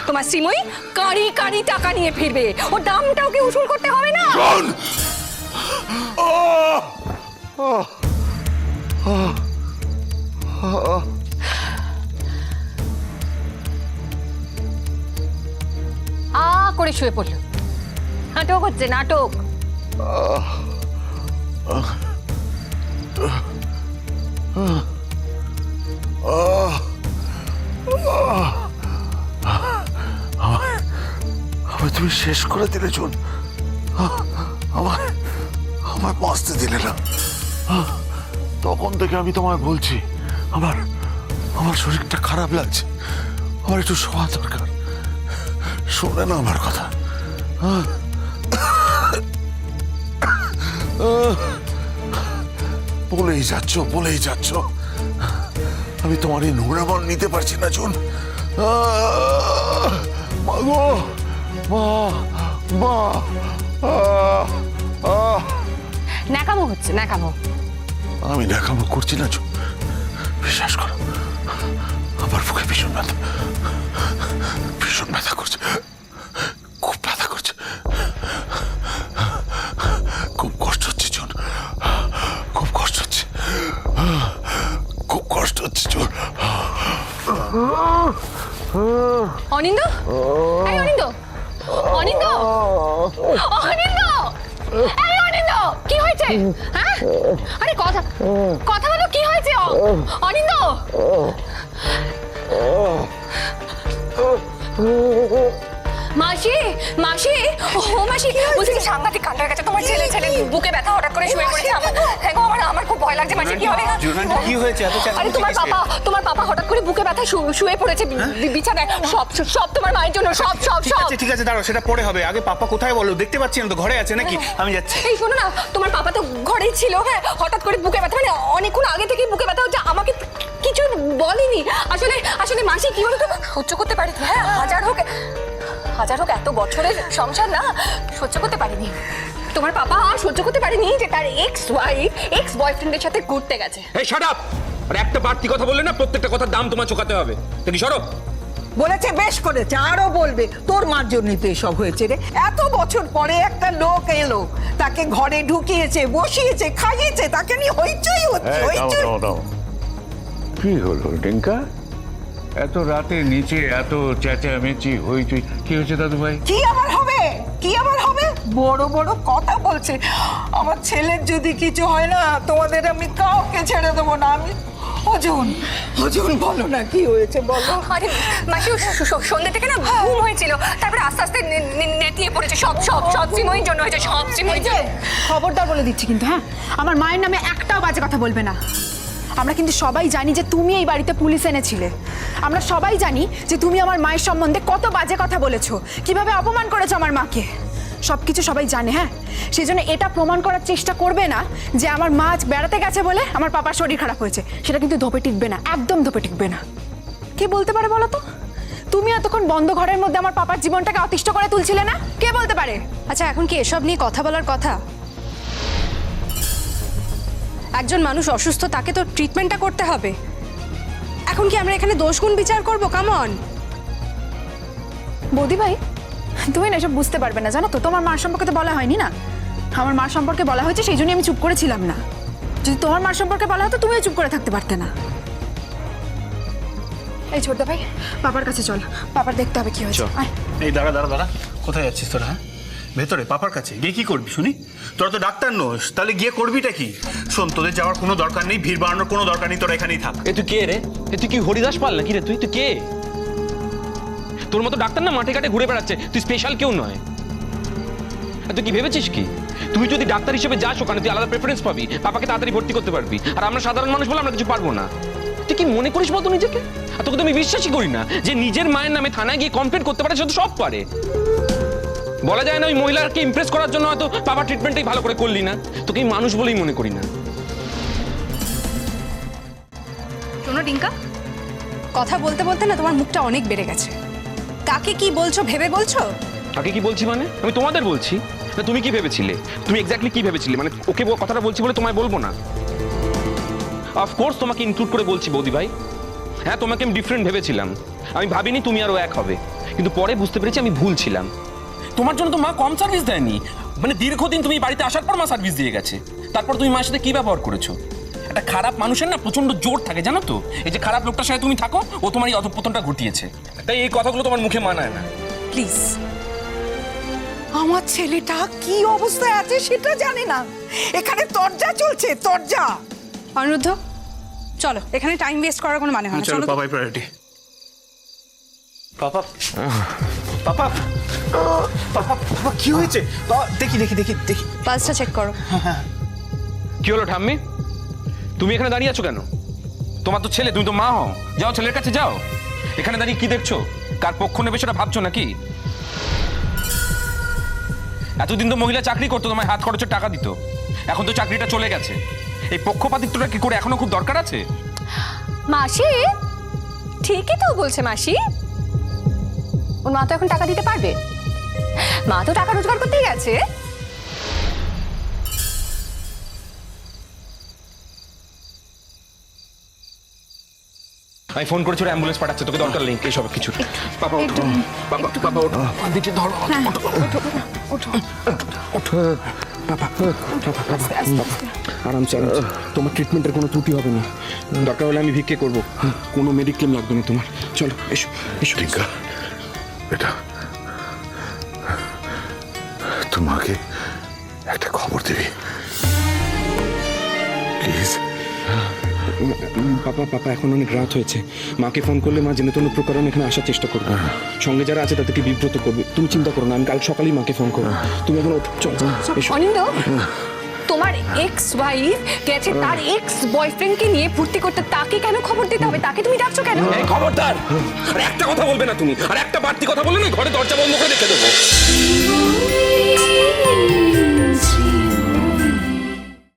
তোমার শ্রীময়ী কারি কারি টাকা নিয়ে ফিরবে, ও দামটাও কি উসুল করতে হবে না? করে শুয়ে পড়ল। নাটক হচ্ছে, নাটক। আমায় তুমি শেষ করে দিলে চুন। আমায় বাঁচতে দিলে না। তখন থেকে আমি তোমায় বলছি আমার শরীরটা খারাপ লাগছে, আমার একটু শোয়া দরকার। শোনে না আমার কথা। বলেই যাচ্ছ। আমি তোমার এই নোংরা মন নিতে পারছি না চুন। মাগো, মা। ন্যাকামো হচ্ছে, ন্যাকামো। আমি ন্যাকামো করছি না চুন, বিশ্বাস করো। আমার বুকে ভীষণ ব্যথা করছে, খুব ব্যথা করছে, খুব কষ্ট হচ্ছে চুন, খুব কষ্ট হচ্ছে চুন। অনিন্দ, এই অনিন্দ, অনিন্দ, অনিন্দ, এই অনিন্দ, কি হয়েছে? হ্যাঁ, আরে কথা বলো, কি হয়েছে? অনিন্দ, মাসি, মাসি, ও মাসি, বলছি কি সাংঘাতিক কাণ্ড হয়ে গেছে। তোমার ছেলে বুকে ব্যথা হঠাৎ করে শুয়ে পড়েছে। আমার খুব ভয় লাগছে মাসি। কি হবে? কি হয়েছে? আরে তোমার পাপা হঠাৎ করে বুকে ব্যথা শুয়ে পড়েছে বিছানায়। সব তোমার মায়ের জন্য, সব। ঠিক আছে, দাঁড়াও, সেটা পরে হবে। আগে পাপা কোথায় বলো? দেখতে পাচ্ছি না তো, ঘরে আছে নাকি? আমি যাচ্ছি। এই শোনো না, তোমার পাপা তো ঘরেই ছিল। হ্যাঁ, হঠাৎ করে বুকে ব্যথা, মানে অনেকক্ষণ আগে থেকেই বুকে ব্যথা হচ্ছে। আমাকে কিছু বলেনি। আসলে মাসি কি বলতো, সহ্য করতে পারি। হ্যাঁ, হাজার হোক এত বছরের সংসার না, সহ্য করতে পারিনি। তোমার পাপা সহ্য করতে পারেনি যে তার এক্স বয়ফ্রেন্ডের সাথে ঘুরতে গেছে। এই শাট আপ! আর একটা বাড়তি কথা বললে না, প্রত্যেকটা কথার দাম তোমার চোকাতে হবে। তো কি সরো? বলেছে, বেশ করেছে, আরো বলবে। তোর মার জন্যই তো এসব হয়েছে রে। এত বছর পরে একটা লোক এলো, তাকে ঘরে ঢুকিয়েছে, বসিয়েছে, খাইয়েছে, তাকে নিয়ে হইচই হচ্ছে। কি হলো টিঙ্কা? এত রাতে নিচে এত চেঁচামেচি হইচই, কি হয়েছে দাদু ভাই? কি আবার হবে? বড় বড় কথা বলছে। আমার ছেলের যদি কিছু হয় না, তোমাদের আমি কাউকে ছেড়ে দেবো না। আমি ওজন বলো না, কি হয়েছে বলো। আরে মাসি, সন্ধ্যে থেকে না ঘুম হয়েছিল, তারপরে আস্তে আস্তে নেতিয়ে পড়েছে। সব শ্রীময়ীর জন্য হয়েছে, সব শ্রীময়ীর জন্য। খবরদার বলে দিচ্ছি কিন্তু, হ্যাঁ, আমার মায়ের নামে একটাও বাজে কথা বলবে না। আমরা কিন্তু সবাই জানি যে তুমি এই বাড়িতে পুলিশ এনেছিলে। আমরা সবাই জানি যে তুমি আমার মায়ের সম্বন্ধে কত বাজে কথা বলেছো, কিভাবে অপমান করেছো আমার মাকে। সবকিছু সবাই জানে। হ্যাঁ, সেই জন্য এটা প্রমাণ করার চেষ্টা করবে না যে আমার মা আজ বেড়াতে গেছে বলে আমার পাপার শরীর খারাপ হয়েছে। সেটা কিন্তু ধোপে টিকবে না, একদম ধোপে টিকবে না। কে বলতে পারে বলো তো? তুমি এতক্ষণ বন্ধ ঘরের মধ্যে আমার পাপার জীবনটাকে অতিষ্ঠ করে তুলছিলে না? কে বলতে পারে? আচ্ছা, এখন কি এসব নিয়ে কথা বলার কথা? একজন মানুষ অসুস্থ, তাকে তো ট্রিটমেন্টটা করতে হবে। এখন কি আমরা এখানে দোষগুণ বিচার করবো? কামন বৌদি ভাই, তুমি না এসব বুঝতে পারবে না, জানো তো। তোমার মার সম্পর্কে তো বলা হয়নি না। আমার মার সম্পর্কে বলা হয়েছে, সেই জন্যই আমি চুপ করেছিলাম না। যদি তোমার মার সম্পর্কে বলা হতো, তুমিও চুপ করে থাকতে পারতে না। এই ছোটদা ভাই, পাপার কাছে চল, পাপার দেখতে হবে কি হয়েছে। এই দাঁড়া, কোথায় যাচ্ছিস তোরা? হ্যাঁ, ভেতরে পাপার কাছে গিয়ে কি করবি শুনি? তোরা তো ডাক্তার নোস, তাহলে গিয়ে করবিটা কি? শোন, তোদের যাওয়ার কোনো দরকার নেই, ভিড় বাড়ানোর কোনো দরকার নেই, তোরা এখানেই থাক। তুই কে রে? তুই কি হরিদাস পাল নাকি রে? তুই কে? তোর মতো ডাক্তার না মাঠে ঘাটে ঘুরে বেড়াচ্ছে, তুই স্পেশাল কেউ নয়। তুই কি ভেবেছিস কি তুই যদি ডাক্তার হিসেবে যাস ওখানে তুই আলাদা প্রেফারেন্স পাবি, পাপাকে তাড়াতাড়ি ভর্তি করতে পারবি, আর আমরা সাধারণ মানুষ বলে আমরা কিছু পারবো না? তুই কি মনে করিস বলতো নিজেকে? আর তোকে তো আমি বিশ্বাসই করি না যে নিজের মায়ের নামে থানায় গিয়ে কমপ্লেন করতে পারে। সে তো সব পারে। বলা যায় না ওই মহিলাকে ইমপ্রেস করার জন্য হয়তো পাপা ট্রিটমেন্টটাই ভালো করে করলি না। তোকে মানুষ বলেই মনে করি না। শোনো টিঙ্কা, কথা বলতে বলতে না তোমার মুখটা অনেক বেড়ে গেছে। কাকে কি বলছো ভেবে বলছো? কাকে কি বলছি মানে? আমি তোমাদের বলছি না। তুমি কি ভেবেছিলে? তুমি এক্স্যাক্টলি কি ভেবেছিলে? মানে ওকে কথাটা বলছি বলে তোমায় বলবো না? অফকোর্স তোমাকে ইনক্লুড করে বলছি বৌদি ভাই। হ্যাঁ, তোমাকে আমি ডিফারেন্ট ভেবেছিলাম। আমি ভাবিনি তুমি আর ও এক হবে। কিন্তু পরে বুঝতে পেরেছি আমি ভুল ছিলাম। তোমার জন্য তো মা কম সার্ভিস দেয়নি, মানে দীর্ঘদিন তুমি বাড়িতে আসার পর মা সার্ভিস দিয়ে গেছে। তারপর তুমি মায়ের সাথে কি ব্যবহার করেছো? একটা খারাপ মানুষের না প্রচন্ড জোর থাকে জানো তো। এই যে খারাপ লোকটার সাথে তুমি থাকো, ও তোমার এই অধঃপতনটা ঘটিয়েছে। তাই এই কথাগুলো তোমার মুখে মানায় না। প্লিজ, আমার ছেলেটা কি অবস্থায় আছে সেটা জানে না। এখানে তরজা চলছে, তরজা। অনিরুদ্ধ, চলো, এখানে টাইম ওয়েস্ট করার কোনো মানে হয় না। চলো চলো তো। পাপাই প্রায়োরিটি। পাপা পাপা পাপা পাপা কি হয়েছে? দেখি দেখি দেখি দেখি পালসটা চেক করো। কি হলো ঠাম্মি, তুমি এখানে দাঁড়িয়ে আছো কেন? তোমার তো ছেলে, তুমি তো মা হও, যাও ছেলের কাছে যাও। এখানে দাঁড়িয়ে কি দেখছো? কার পক্ষ নেবে সেটা ভাবছো নাকি? এতদিন তো মহিলা চাকরি করতো, তোমায় হাত খরচের টাকা দিত। এখন তো চাকরিটা চলে গেছে, এই পক্ষপাতিত্বটা কি করে এখনো খুব দরকার আছে? মাসি ঠিকই তো বলছে মাসি, ওর মা তো এখন টাকা দিতে পারবে। মা তো টাকা রোজগার করতেই গেছে। আমি ফোন করেছি, অ্যাম্বুলেন্স পাঠাচ্ছে, তোকে দরকার নেই এইসব কিছু। বাবা ওঠো, বাবা বাবা ওঠো, দিকে ধরো, আরামসে আরামসে, তোমার ট্রিটমেন্টের কোনো ত্রুটি হবে না। দরকার হলে আমি ভিক্ষে করবো, কোনো মেডিক্লেম লাগবে না তোমার। চলো এসো এসো। টিঙ্কা, বেটা, তুই মাকে একটা খবর দিবি প্লিজ। পাপা এখন অনেক রাত হয়েছে, মাকে ফোন করলে মা জেনে কোনো প্রকারণ এখানে আসার চেষ্টা করবে। সঙ্গে যারা আছে তাদেরকে বিব্রত করবে। তুমি চিন্তা করো না, আমি কাল সকালেই মাকে ফোন করবো। তুমি এখন ওঠো, চল এসো। অনিন্দ, তোমার এক্স ওয়াইফ গেছে তার এক্স বয়ফ্রেন্ডকে নিয়ে ফুর্তি করতে, তাকে কেন খবর দিতে হবে? তাকে তুমি ডাকছো কেন? এই খবরদার, আর একটা কথা বলবে না তুমি, আর একটা বাড়তি কথা বললে না ঘরে দরজা বন্ধ করে রেখে দেবো।